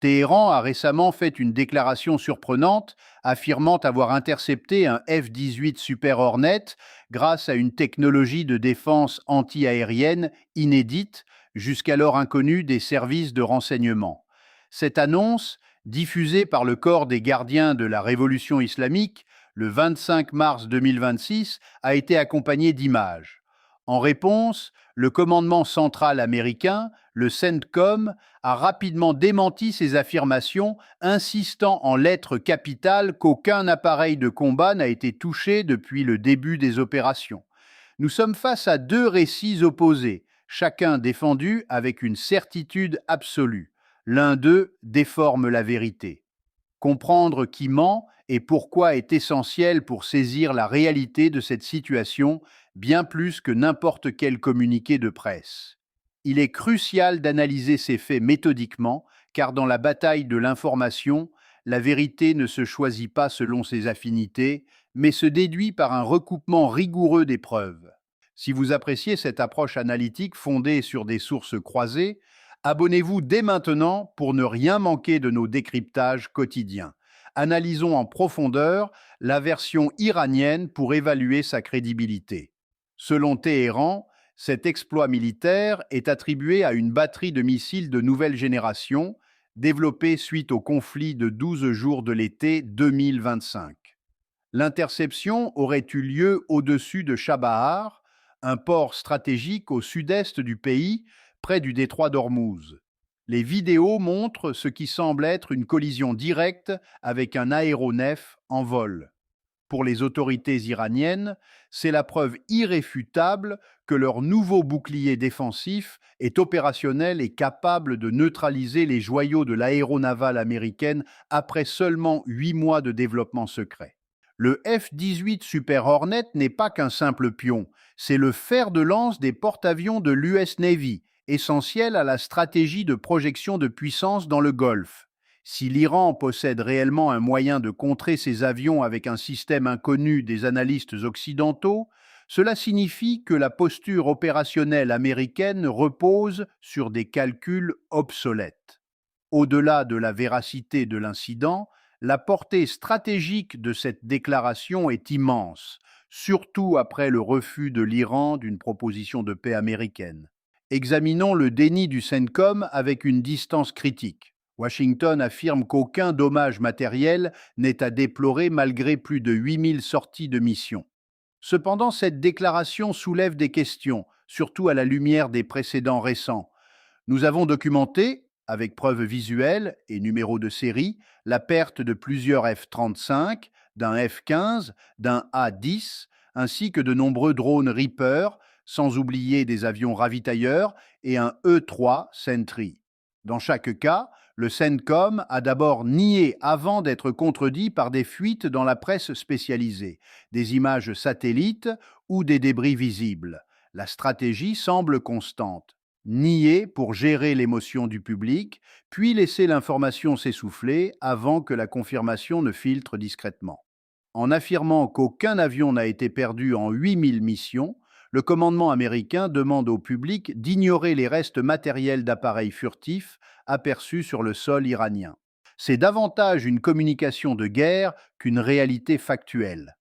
Téhéran a récemment fait une déclaration surprenante, affirmant avoir intercepté un F-18 Super Hornet grâce à une technologie de défense anti-aérienne inédite, jusqu'alors inconnue des services de renseignement. Cette annonce, diffusée par le corps des gardiens de la révolution islamique le 25 mars 2026, a été accompagnée d'images. En réponse, le commandement central américain, le CENTCOM, a rapidement démenti ces affirmations, insistant en lettres capitales qu'aucun appareil de combat n'a été touché depuis le début des opérations. Nous sommes face à deux récits opposés, chacun défendu avec une certitude absolue. L'un d'eux déforme la vérité. Comprendre qui ment et pourquoi est essentiel pour saisir la réalité de cette situation, bien plus que n'importe quel communiqué de presse. Il est crucial d'analyser ces faits méthodiquement, car dans la bataille de l'information, la vérité ne se choisit pas selon ses affinités, mais se déduit par un recoupement rigoureux des preuves. Si vous appréciez cette approche analytique fondée sur des sources croisées, abonnez-vous dès maintenant pour ne rien manquer de nos décryptages quotidiens. Analysons en profondeur la version iranienne pour évaluer sa crédibilité. Selon Téhéran, cet exploit militaire est attribué à une batterie de missiles de nouvelle génération, développée suite au conflit de 12 jours de l'été 2025. L'interception aurait eu lieu au-dessus de Chabahar, un port stratégique au sud-est du pays, près du détroit d'Ormuz. Les vidéos montrent ce qui semble être une collision directe avec un aéronef en vol. Pour les autorités iraniennes, c'est la preuve irréfutable que leur nouveau bouclier défensif est opérationnel et capable de neutraliser les joyaux de l'aéronavale américaine après seulement 8 mois de développement secret. Le F-18 Super Hornet n'est pas qu'un simple pion, c'est le fer de lance des porte-avions de l'US Navy, essentiel à la stratégie de projection de puissance dans le Golfe. Si l'Iran possède réellement un moyen de contrer ces avions avec un système inconnu des analystes occidentaux, cela signifie que la posture opérationnelle américaine repose sur des calculs obsolètes. Au-delà de la véracité de l'incident, la portée stratégique de cette déclaration est immense, surtout après le refus de l'Iran d'une proposition de paix américaine. Examinons le déni du CENTCOM avec une distance critique. Washington affirme qu'aucun dommage matériel n'est à déplorer malgré plus de 8000 sorties de mission. Cependant, cette déclaration soulève des questions, surtout à la lumière des précédents récents. Nous avons documenté, avec preuves visuelles et numéros de série, la perte de plusieurs F-35, d'un F-15, d'un A-10, ainsi que de nombreux drones Reaper, sans oublier des avions ravitailleurs et un E-3 Sentry. Dans chaque cas, le CENTCOM a d'abord nié avant d'être contredit par des fuites dans la presse spécialisée, des images satellites ou des débris visibles. La stratégie semble constante. Nier pour gérer l'émotion du public, puis laisser l'information s'essouffler avant que la confirmation ne filtre discrètement. En affirmant qu'aucun avion n'a été perdu en 8000 missions, le commandement américain demande au public d'ignorer les restes matériels d'appareils furtifs aperçus sur le sol iranien. C'est davantage une communication de guerre qu'une réalité factuelle.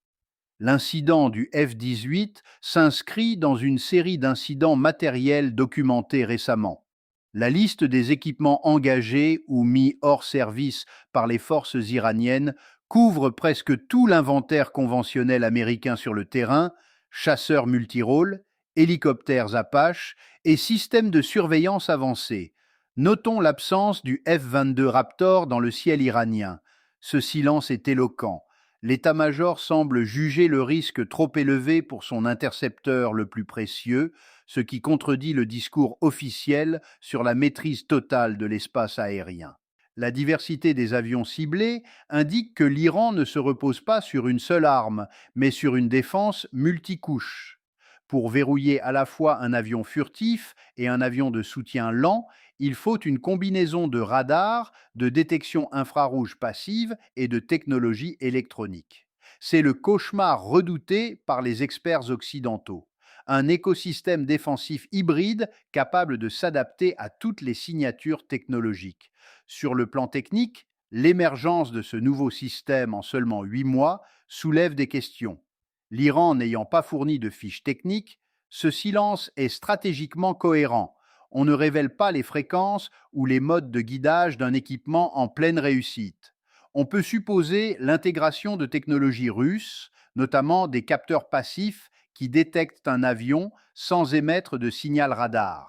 L'incident du F-18 s'inscrit dans une série d'incidents matériels documentés récemment. La liste des équipements engagés ou mis hors service par les forces iraniennes couvre presque tout l'inventaire conventionnel américain sur le terrain, chasseurs multirôles, hélicoptères Apache et systèmes de surveillance avancés. Notons l'absence du F-22 Raptor dans le ciel iranien. Ce silence est éloquent. L'état-major semble juger le risque trop élevé pour son intercepteur le plus précieux, ce qui contredit le discours officiel sur la maîtrise totale de l'espace aérien. La diversité des avions ciblés indique que l'Iran ne se repose pas sur une seule arme, mais sur une défense multicouche. Pour verrouiller à la fois un avion furtif et un avion de soutien lent, il faut une combinaison de radars, de détection infrarouge passive et de technologie électronique. C'est le cauchemar redouté par les experts occidentaux. Un écosystème défensif hybride capable de s'adapter à toutes les signatures technologiques. Sur le plan technique, l'émergence de ce nouveau système en seulement 8 mois soulève des questions. L'Iran n'ayant pas fourni de fiches techniques, ce silence est stratégiquement cohérent. On ne révèle pas les fréquences ou les modes de guidage d'un équipement en pleine réussite. On peut supposer l'intégration de technologies russes, notamment des capteurs passifs qui détectent un avion sans émettre de signal radar.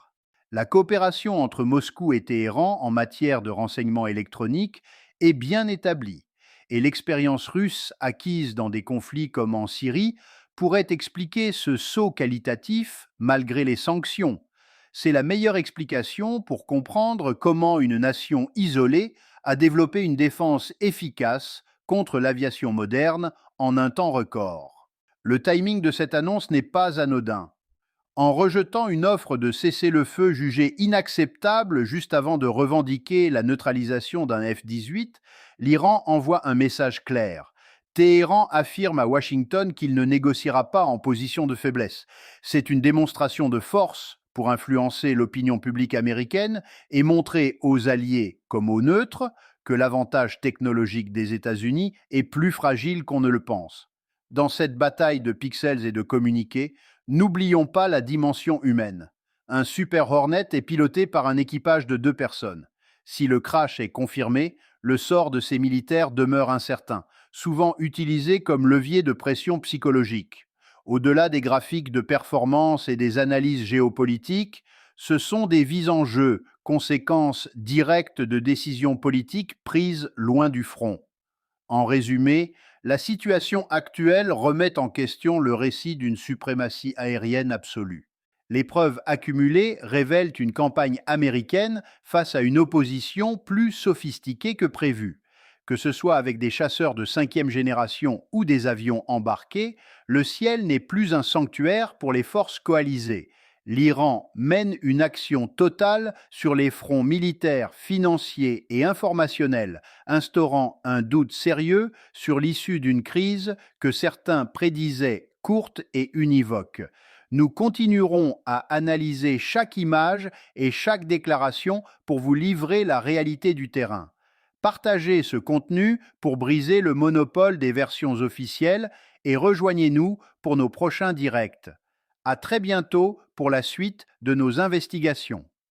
La coopération entre Moscou et Téhéran en matière de renseignement électronique est bien établie, et l'expérience russe acquise dans des conflits comme en Syrie pourrait expliquer ce saut qualitatif malgré les sanctions. C'est la meilleure explication pour comprendre comment une nation isolée a développé une défense efficace contre l'aviation moderne en un temps record. Le timing de cette annonce n'est pas anodin. En rejetant une offre de cessez-le-feu jugée inacceptable juste avant de revendiquer la neutralisation d'un F-18, l'Iran envoie un message clair. Téhéran affirme à Washington qu'il ne négociera pas en position de faiblesse. C'est une démonstration de force pour influencer l'opinion publique américaine et montrer aux alliés comme aux neutres que l'avantage technologique des États-Unis est plus fragile qu'on ne le pense. Dans cette bataille de pixels et de communiqués, n'oublions pas la dimension humaine. Un Super Hornet est piloté par un équipage de 2 personnes. Si le crash est confirmé, le sort de ces militaires demeure incertain, souvent utilisé comme levier de pression psychologique. Au-delà des graphiques de performance et des analyses géopolitiques, ce sont des vies en jeu, conséquences directes de décisions politiques prises loin du front. En résumé, la situation actuelle remet en question le récit d'une suprématie aérienne absolue. Les preuves accumulées révèlent une campagne américaine face à une opposition plus sophistiquée que prévu. Que ce soit avec des chasseurs de 5e génération ou des avions embarqués, le ciel n'est plus un sanctuaire pour les forces coalisées. L'Iran mène une action totale sur les fronts militaires, financiers et informationnels, instaurant un doute sérieux sur l'issue d'une crise que certains prédisaient courte et univoque. Nous continuerons à analyser chaque image et chaque déclaration pour vous livrer la réalité du terrain. Partagez ce contenu pour briser le monopole des versions officielles et rejoignez-nous pour nos prochains directs. À très bientôt pour la suite de nos investigations.